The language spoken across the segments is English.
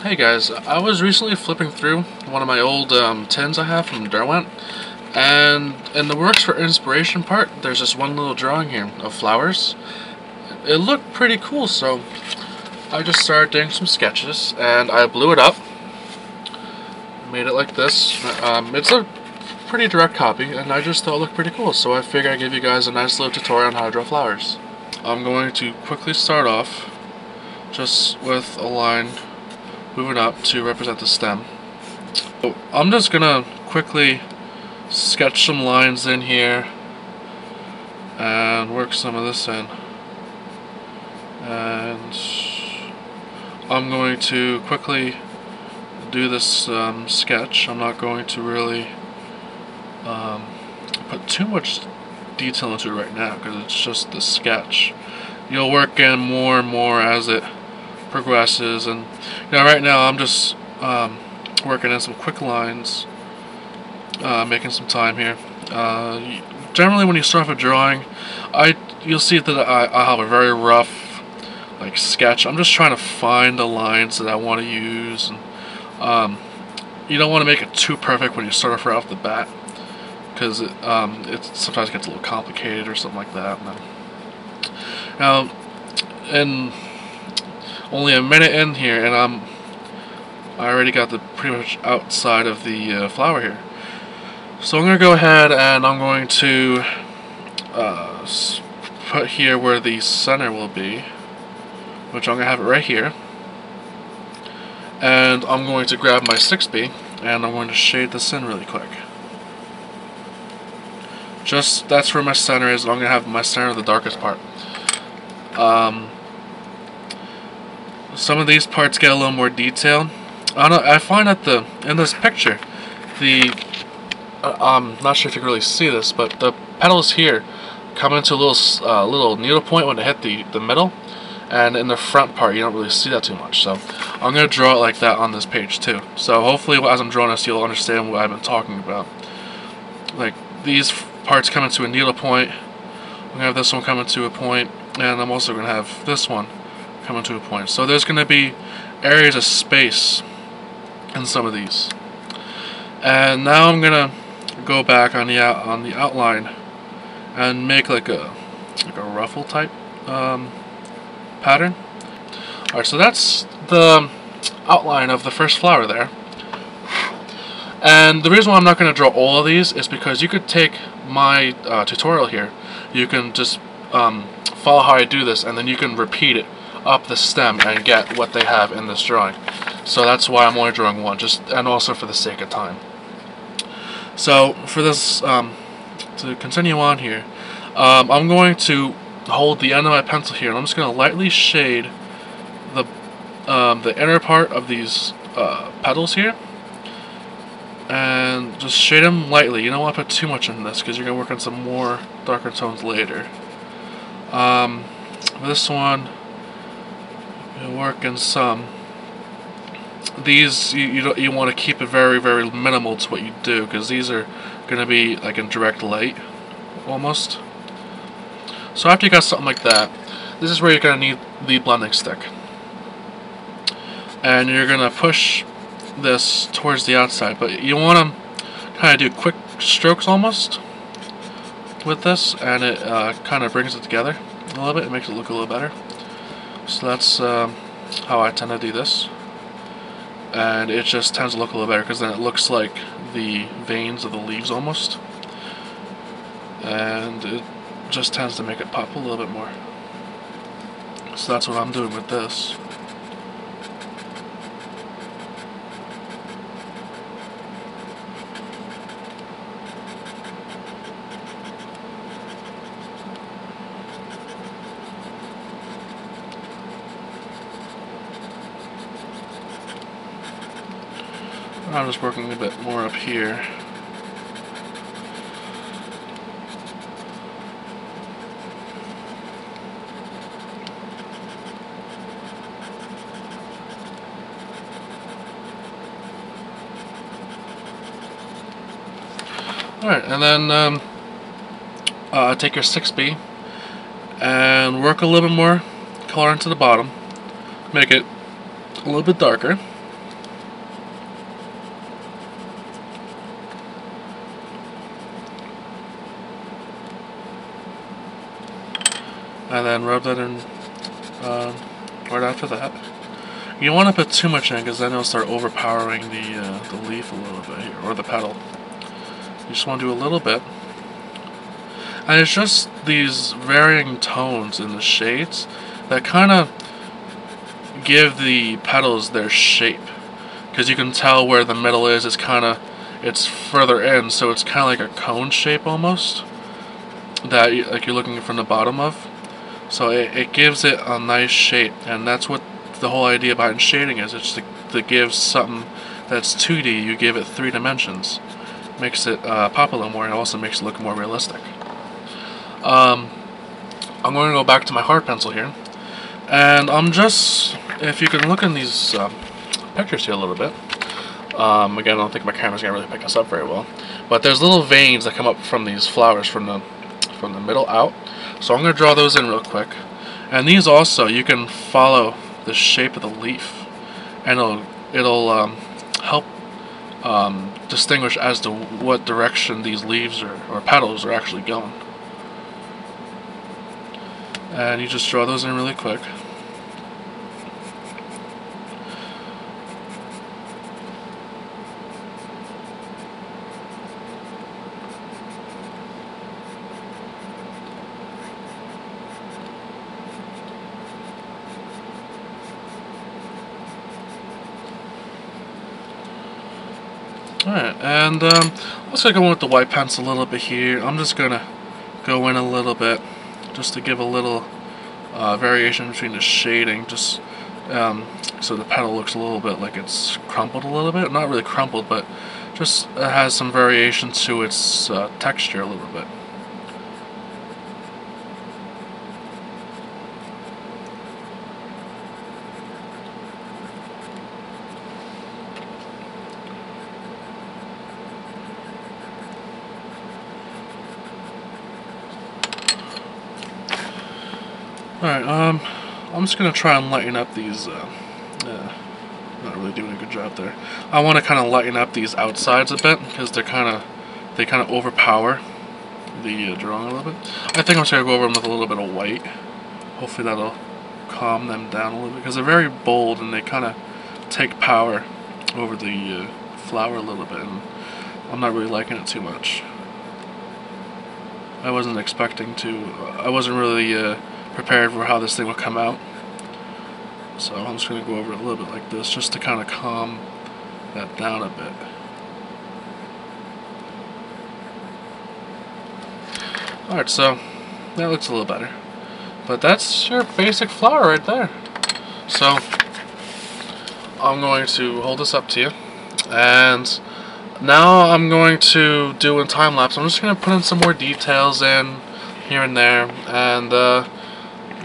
Hey guys, I was recently flipping through one of my old tins I have from Derwent, and in the works for inspiration part, there's this one little drawing here of flowers. It looked pretty cool, so I just started doing some sketches, and I blew it up, made it like this. It's a pretty direct copy, and I just thought it looked pretty cool, so I figured I'd give you guys a nice little tutorial on how to draw flowers. I'm going to quickly start off just with a line moving up to represent the stem. So I'm just gonna quickly sketch some lines in here and work some of this in. And I'm going to quickly do this sketch. I'm not going to really put too much detail into it right now because it's just the sketch. You'll work in more and more as it progresses, and right now I'm just working in some quick lines, making some time here. Generally, when you start off a drawing, you'll see that I have a very rough sketch. I'm just trying to find the lines that I want to use, and you don't want to make it too perfect when you start off right off the bat, because it sometimes gets a little complicated or something like that. And only a minute in here, and I already got the pretty much outside of the flower here. So I'm going to go ahead and I'm going to put here where the center will be, which I'm going to have it right here. And I'm going to grab my 6B and I'm going to shade this in really quick. That's where my center is. I'm going to have my center the darkest part. Some of these parts get a little more detailed. I find that in this picture, I'm not sure if you can really see this, but the petals here come into a little needle point when they hit the middle, and in the front part you don't really see that too much. So I'm going to draw it like that on this page too. So hopefully as I'm drawing this you'll understand what I've been talking about. Like these parts come into a needle point, I'm going to have this one come into a point, and I'm also going to have this one coming to a point. So there's going to be areas of space in some of these. And now I'm going to go back on the outline and make like a ruffle type pattern. Alright, so that's the outline of the first flower there. And the reason why I'm not going to draw all of these is because you could take my tutorial here. You can just follow how I do this, and then you can repeat it up the stem and get what they have in this drawing. So that's why I'm only drawing one, and also for the sake of time. So for this, to continue on here, I'm going to hold the end of my pencil here, and I'm just going to lightly shade the inner part of these petals here, and just shade them lightly. You don't want to put too much in this because you're going to work on some more darker tones later. This one, you'll work in some. These you want to keep it very, very minimal to what you do, because these are going to be like in direct light almost. So after you got something like that, this is where you're going to need the blending stick, and you're going to push this towards the outside, but you want to kind of do quick strokes almost with this, and it kind of brings it together a little bit. It makes it look a little better. So that's how I tend to do this, and it just tends to look a little better because then it looks like the veins of the leaves almost, and it just tends to make it pop a little bit more. So that's what I'm doing with this. I'm just working a bit more up here. Alright, and then take your 6B and work a little bit more color into the bottom. Make it a little bit darker. and then rub that in right after that. You don't want to put too much in because then it'll start overpowering the leaf a little bit here, or the petal. You just want to do a little bit. And it's just these varying tones in the shades that kind of give the petals their shape. Because you can tell where the middle is, it's further in, so it's kind of like a cone shape almost, that like you're looking from the bottom of. So it gives it a nice shape, and that's what the whole idea behind shading is. It's to give something that's 2D, you give it 3 dimensions. Makes it pop a little more, and also makes it look more realistic. I'm going to go back to my hard pencil here, and I'm just, if you can look in these pictures here a little bit. Again, I don't think my camera's gonna really pick this up very well, but there's little veins that come up from these flowers from the middle out. So I'm gonna draw those in real quick, and these also you can follow the shape of the leaf, and it'll help distinguish as to what direction these leaves or petals are actually going. And you just draw those in really quick. Alright, and let's go in with the white pencil a little bit here. I'm just gonna go in a little bit just to give a little variation between the shading, just so the petal looks a little bit like it's crumpled a little bit. Not really crumpled, but just has some variation to its texture a little bit. Alright, I'm just going to try and lighten up these, not really doing a good job there. I want to kind of lighten up these outsides a bit, because they kind of overpower the drawing a little bit. I think I'm just going to go over them with a little bit of white. Hopefully that'll calm them down a little bit, because they're very bold and they kind of take power over the flower a little bit, and I'm not really liking it too much. I wasn't expecting to, I wasn't really prepared for how this thing would come out. So I'm just going to go over it a little bit like this, just to kind of calm that down a bit. Alright, so that looks a little better. But that's your basic flower right there. So I'm going to hold this up to you, and now I'm going to do in time lapse. I'm just going to put in some more details in here and there, and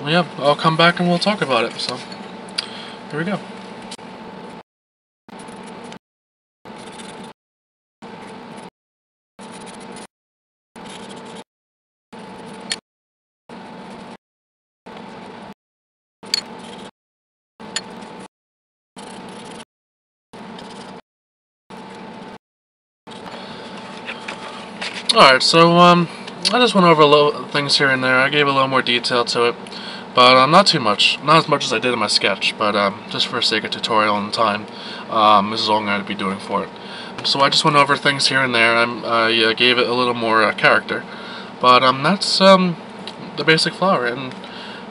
yeah, I'll come back and we'll talk about it. So here we go. Alright, so I just went over a little things here and there. I gave a little more detail to it, but not too much. Not as much as I did in my sketch, but just for the sake of tutorial and time, this is all I'm going to be doing for it. So I just went over things here and there, and I gave it a little more character. But that's the basic flower, and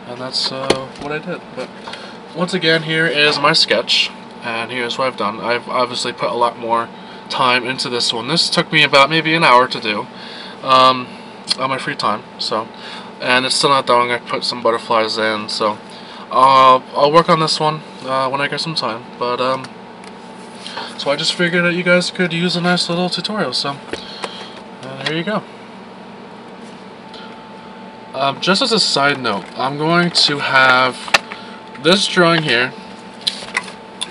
that's what I did. But once again, here is my sketch, and here's what I've done. I've obviously put a lot more time into this one. This took me about maybe an hour to do on my free time. So, and it's still not done. I put some butterflies in, so I'll work on this one when I get some time. But so I just figured that you guys could use a nice little tutorial. So here you go. Just as a side note, I'm going to have this drawing here,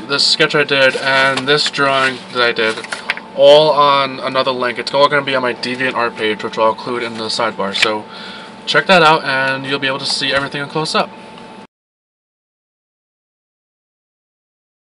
this sketch I did, and this drawing that I did all on another link. It's all going to be on my DeviantArt page, which I'll include in the sidebar. So check that out and you'll be able to see everything in close up.